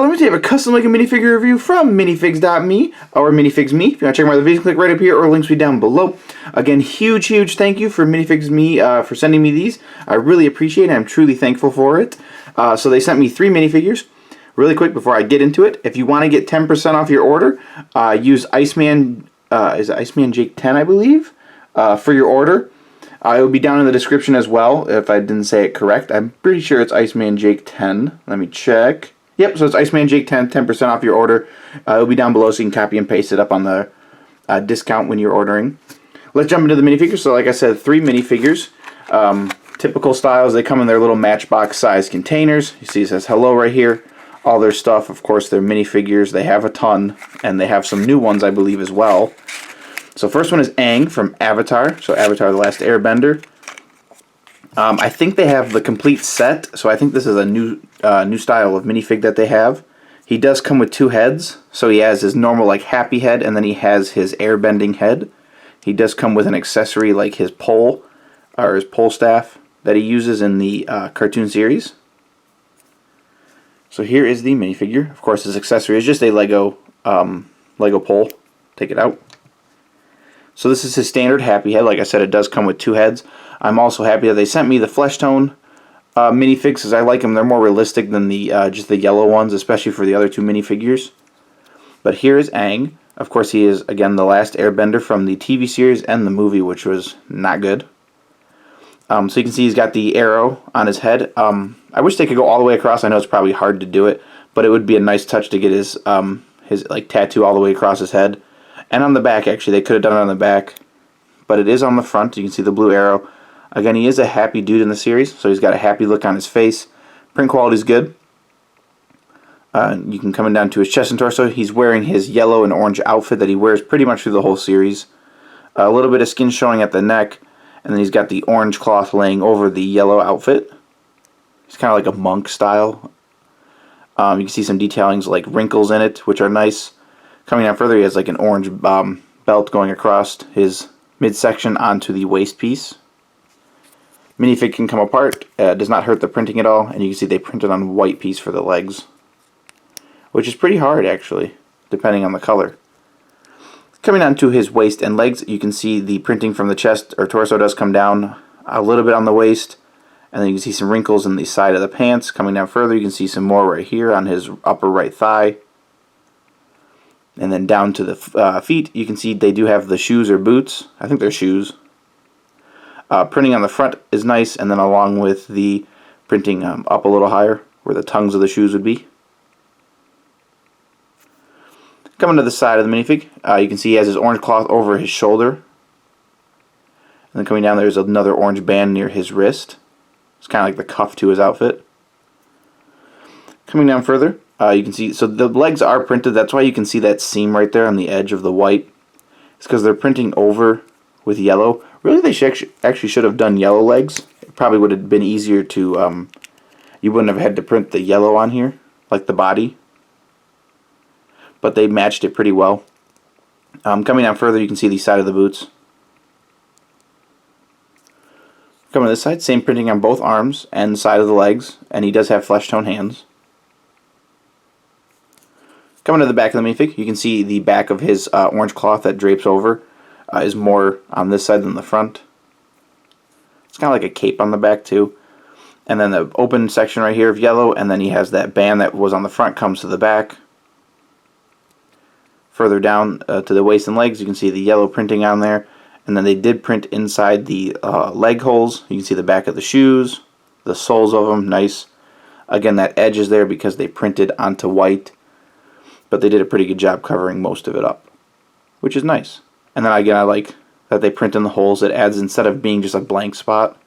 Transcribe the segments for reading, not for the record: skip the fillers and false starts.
gentlemen, we have a custom Lego minifigure review from minifigs.me or minifigs.me. If you want to check out the videos, click right up here or links will be down below. Again, huge thank you for minifigs.me for sending me these. I really appreciate it. I'm truly thankful for it. So they sent me 3 minifigures. Really quick before I get into it, if you want to get 10% off your order, use Iceman, is it Iceman Jake 10, I believe, for your order. It will be down in the description as well if I didn't say it correct. I'm pretty sure it's Iceman Jake 10. Let me check. Yep, so it's Iceman Jake 10, 10% off your order. It will be down below so you can copy and paste it up on the discount when you're ordering. Let's jump into the minifigures. So like I said, 3 minifigures. Typical styles, they come in their little matchbox size containers. You see it says hello right here. All their stuff, of course, they're minifigures. They have a ton, and they have some new ones, I believe, as well. So first one is Aang from Avatar. So Avatar: The Last Airbender. I think they have the complete set, so I think this is a new style of minifig that they have. He does come with 2 heads, so he has his normal like happy head, and then he has his airbending head. He does come with an accessory like his pole, or his pole staff, that he uses in the cartoon series. So here is the minifigure. Of course, his accessory is just a Lego pole. Take it out. So this is his standard happy head. Like I said, it does come with 2 heads. I'm also happy that they sent me the flesh tone minifigs because I like them. They're more realistic than the just the yellow ones, especially for the other 2 minifigures. But here is Aang. Of course, he is, again, the last airbender from the TV series and the movie, which was not good. So you can see he's got the arrow on his head. I wish they could go all the way across. I know it's probably hard to do it, but it would be a nice touch to get his like tattoo all the way across his head. And on the back, actually, they could have done it on the back, but it is on the front. You can see the blue arrow. Again, he is a happy dude in the series, so he's got a happy look on his face. Print quality is good. You can come down to his chest and torso. He's wearing his yellow and orange outfit that he wears pretty much through the whole series. A little bit of skin showing at the neck, and then he's got the orange cloth laying over the yellow outfit. He's kind of like a monk style. You can see some detailings like wrinkles in it, which are nice. Coming down further, he has like an orange belt going across his midsection onto the waist piece. Minifig can come apart, does not hurt the printing at all, and you can see they printed on white piece for the legs, which is pretty hard actually, depending on the color. Coming down to his waist and legs, you can see the printing from the chest or torso does come down a little bit on the waist, and then you can see some wrinkles in the side of the pants. Coming down further, you can see some more right here on his upper right thigh. And then down to the feet, you can see they do have the shoes or boots. I think they're shoes. Printing on the front is nice, and then along with the printing up a little higher, where the tongues of the shoes would be. Coming to the side of the minifig, you can see he has his orange cloth over his shoulder. And then coming down, there's another orange band near his wrist. It's kind of like the cuff to his outfit. Coming down further, you can see, so the legs are printed. That's why you can see that seam right there on the edge of the white. It's because they're printing over with yellow. Really, they actually should have done yellow legs. It probably would have been easier to, you wouldn't have had to print the yellow on here, like the body. But they matched it pretty well. Coming down further, you can see the side of the boots. Coming to this side, same printing on both arms and the side of the legs, and he does have flesh tone hands. Coming to the back of the minifig, you can see the back of his orange cloth that drapes over is more on this side than the front. It's kind of like a cape on the back too. And then the open section right here of yellow, and then he has that band that was on the front comes to the back. Further down to the waist and legs, you can see the yellow printing on there. And then they did print inside the leg holes. You can see the back of the shoes, the soles of them, nice. Again, that edge is there because they printed onto white. But they did a pretty good job covering most of it up, which is nice. And then again, I like that they print in the holes. It adds, instead of being just a blank spot.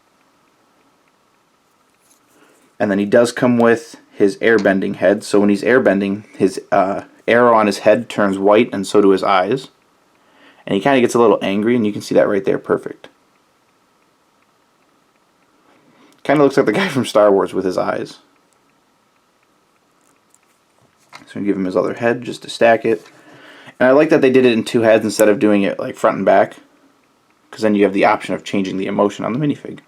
And then he does come with his airbending head. So when he's airbending, his arrow on his head turns white, and so do his eyes. And he kind of gets a little angry, and you can see that right there perfect. Kind of looks like the guy from Star Wars with his eyes. So I'm going to give him his other head just to stack it. And I like that they did it in 2 heads instead of doing it like front and back, because then you have the option of changing the emotion on the minifig.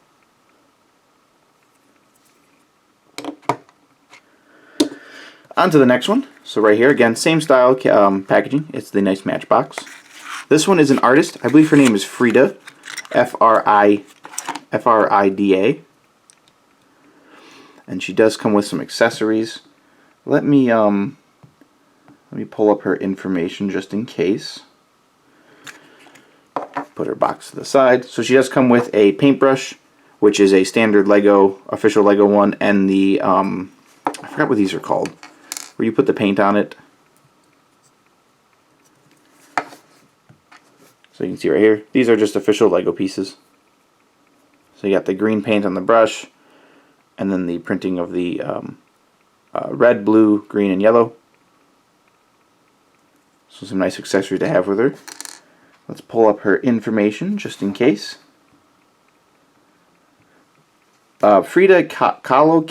On to the next one. So right here, again, same style packaging. It's the nice Matchbox. This one is an artist. I believe her name is Frida, Frida. And she does come with some accessories. Let me pull up her information just in case. Put her box to the side. So she does come with a paintbrush, which is a standard Lego, official Lego one, and the, I forgot what these are called, where you put the paint on it. So you can see right here, these are just official Lego pieces. So you got the green paint on the brush, and then the printing of the red, blue, green, and yellow. So some nice accessories to have with her. Let's pull up her information just in case. Frida Kahlo,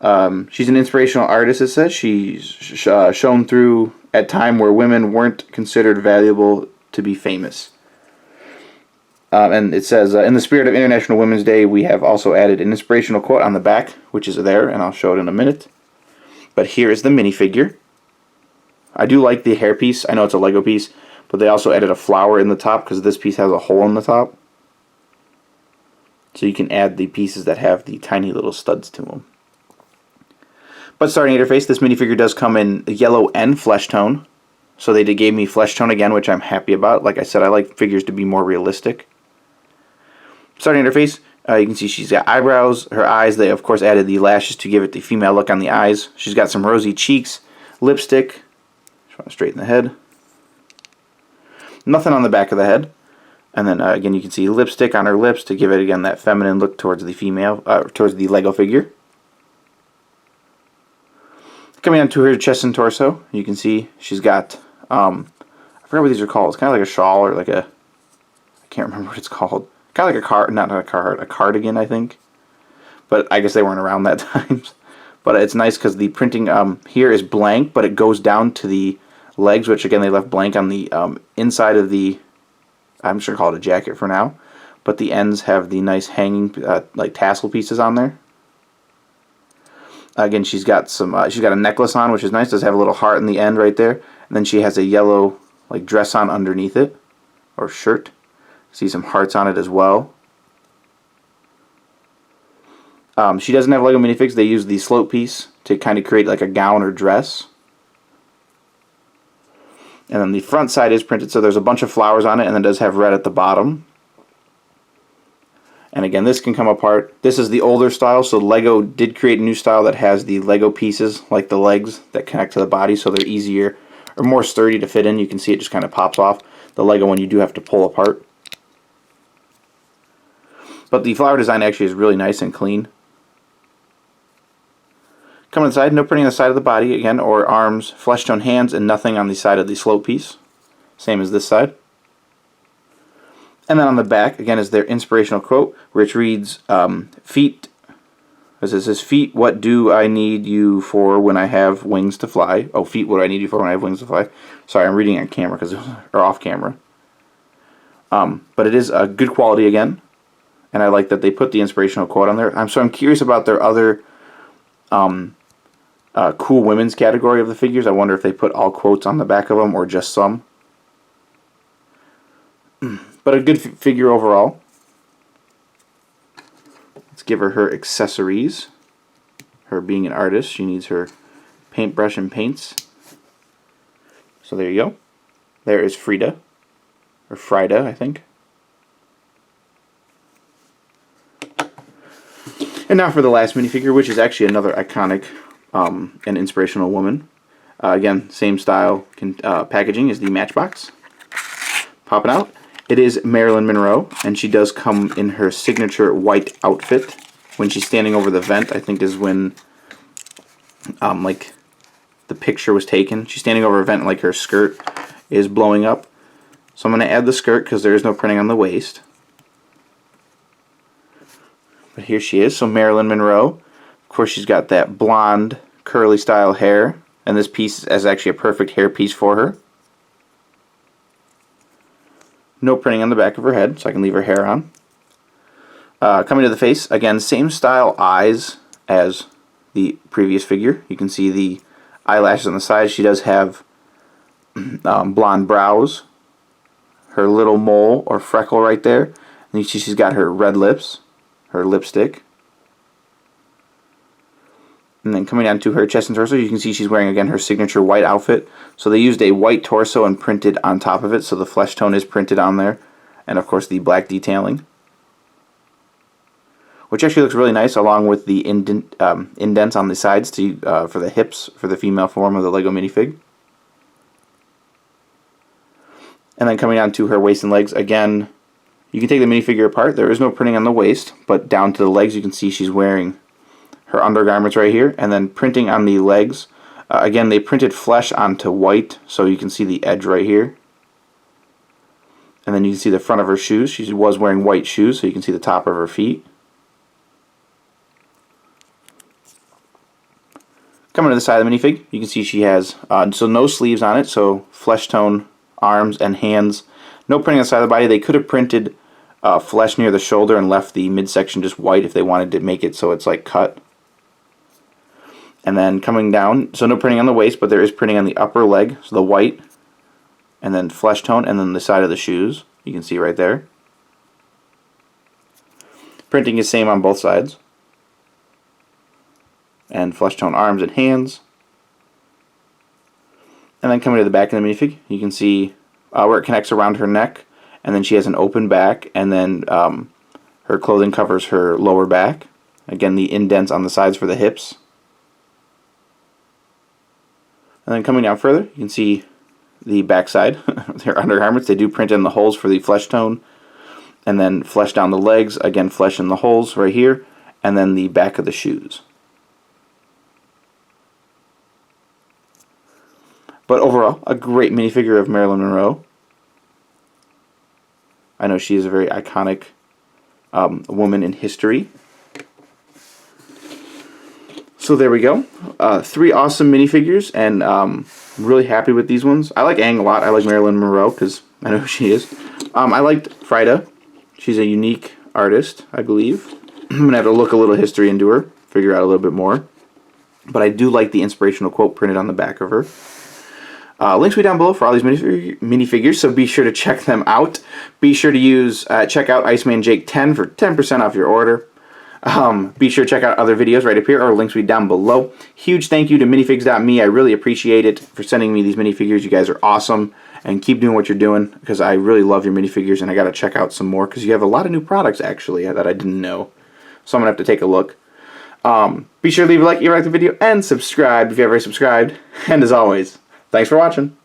Kahlo. She's an inspirational artist, it says. She's shown through at time where women weren't considered valuable to be famous. And it says, in the spirit of International Women's Day, we have also added an inspirational quote on the back, which is there, and I'll show it in a minute. But here is the minifigure. I do like the hairpiece. I know it's a Lego piece, but they also added a flower in the top because this piece has a hole in the top. So you can add the pieces that have the tiny little studs to them. But starting interface, this minifigure does come in yellow and flesh tone. So they gave me flesh tone again, which I'm happy about. Like I said, I like figures to be more realistic. Starting interface, you can see she's got eyebrows, her eyes. They, of course, added the lashes to give it the female look on the eyes. She's got some rosy cheeks, lipstick. Just want to straighten the head. Nothing on the back of the head. And then, again, you can see lipstick on her lips to give it, again, that feminine look towards the female, towards the Lego figure. Coming onto her chest and torso, you can see she's got, I forgot what these are called. It's kind of like a shawl or like a, I can't remember what it's called. Kind of like a cardigan, I think. But I guess they weren't around that time. But it's nice because the printing here is blank, but it goes down to the legs, which again they left blank on the inside of the, I'm just going to call it a jacket for now. But the ends have the nice hanging, like tassel pieces on there. Again, she's got some. She's got a necklace on, which is nice. Does have a little heart in the end right there. And then she has a yellow like dress on underneath it, or shirt. See some hearts on it as well. She doesn't have Lego minifigs. They use the slope piece to kind of create like a gown or dress. And then the front side is printed, so there's a bunch of flowers on it, and it does have red at the bottom. And again, this can come apart. This is the older style, so Lego did create a new style that has the Lego pieces, like the legs, that connect to the body, so they're easier or more sturdy to fit in. You can see it just kind of pops off. The Lego one you do have to pull apart. But the flower design actually is really nice and clean. Coming inside, no printing on the side of the body, again, or arms, flesh tone hands, and nothing on the side of the slope piece. Same as this side. And then on the back, again, is their inspirational quote, which reads, feet, as it says, feet, what do I need you for when I have wings to fly? Oh, feet, what do I need you for when I have wings to fly? Sorry, I'm reading on camera, or off camera. But it is a good quality again, and I like that they put the inspirational quote on there. So I'm curious about their other cool women's category of the figures. I wonder if they put all quotes on the back of them, or just some. But a good figure overall. Let's give her accessories. Her being an artist, she needs her paintbrush and paints. So there you go. There is Frida. Or Frida, I think. And now for the last minifigure, which is actually another iconic and inspirational woman. Again, same style packaging as the Matchbox. Popping out. It is Marilyn Monroe, and she does come in her signature white outfit. When she's standing over the vent, I think is when like the picture was taken. She's standing over a vent, like her skirt is blowing up. So I'm going to add the skirt because there is no printing on the waist. But here she is, so Marilyn Monroe. Of course, she's got that blonde, curly style hair, and this piece is actually a perfect hair piece for her. No printing on the back of her head, so I can leave her hair on. Coming to the face, again, same style eyes as the previous figure. You can see the eyelashes on the side. She does have blonde brows, her little mole or freckle right there, and you see she's got her red lips, her lipstick. And then coming down to her chest and torso, you can see she's wearing, again, her signature white outfit. So they used a white torso and printed on top of it, so the flesh tone is printed on there. And, of course, the black detailing, which actually looks really nice, along with the indents on the sides for the hips for the female form of the Lego minifig. And then coming down to her waist and legs, again, you can take the minifigure apart. There is no printing on the waist, but down to the legs, you can see she's wearing her undergarments right here, and then printing on the legs. Again, they printed flesh onto white, so you can see the edge right here. And then you can see the front of her shoes. She was wearing white shoes, so you can see the top of her feet. Coming to the side of the minifig, you can see she has so no sleeves on it, so flesh tone arms and hands. No printing on the side of the body. They could have printed flesh near the shoulder and left the midsection just white if they wanted to make it so it's like cut. And then coming down, so no printing on the waist, but there is printing on the upper leg, so the white, and then flesh tone, and then the side of the shoes, you can see right there. Printing is same on both sides. And flesh tone arms and hands. And then coming to the back of the minifig, you can see where it connects around her neck, and then she has an open back, and then her clothing covers her lower back. Again, the indents on the sides for the hips. And then coming down further, you can see the backside, their undergarments. They do print in the holes for the flesh tone, and then flesh down the legs, again flesh in the holes right here, and then the back of the shoes. But overall, a great minifigure of Marilyn Monroe. I know she is a very iconic woman in history. So there we go. 3 awesome minifigures, and I'm really happy with these ones. I like Aang a lot. I like Marilyn Monroe because I know who she is. I liked Frida. She's a unique artist, I believe. I'm going to have to look a little history into her, figure out a little bit more. But I do like the inspirational quote printed on the back of her. Links will be down below for all these minifigures, so be sure to check them out. Be sure to check out Iceman Jake 10 for 10% off your order. Be sure to check out other videos right up here, or links will be down below. Huge thank you to minifigs.me. I really appreciate it for sending me these minifigures. You guys are awesome, and keep doing what you're doing, because I really love your minifigures, and I got to check out some more, because you have a lot of new products, actually, that I didn't know. So I'm going to have to take a look. Be sure to leave a like if you like the video, and subscribe if you haven't already subscribed. And as always, thanks for watching.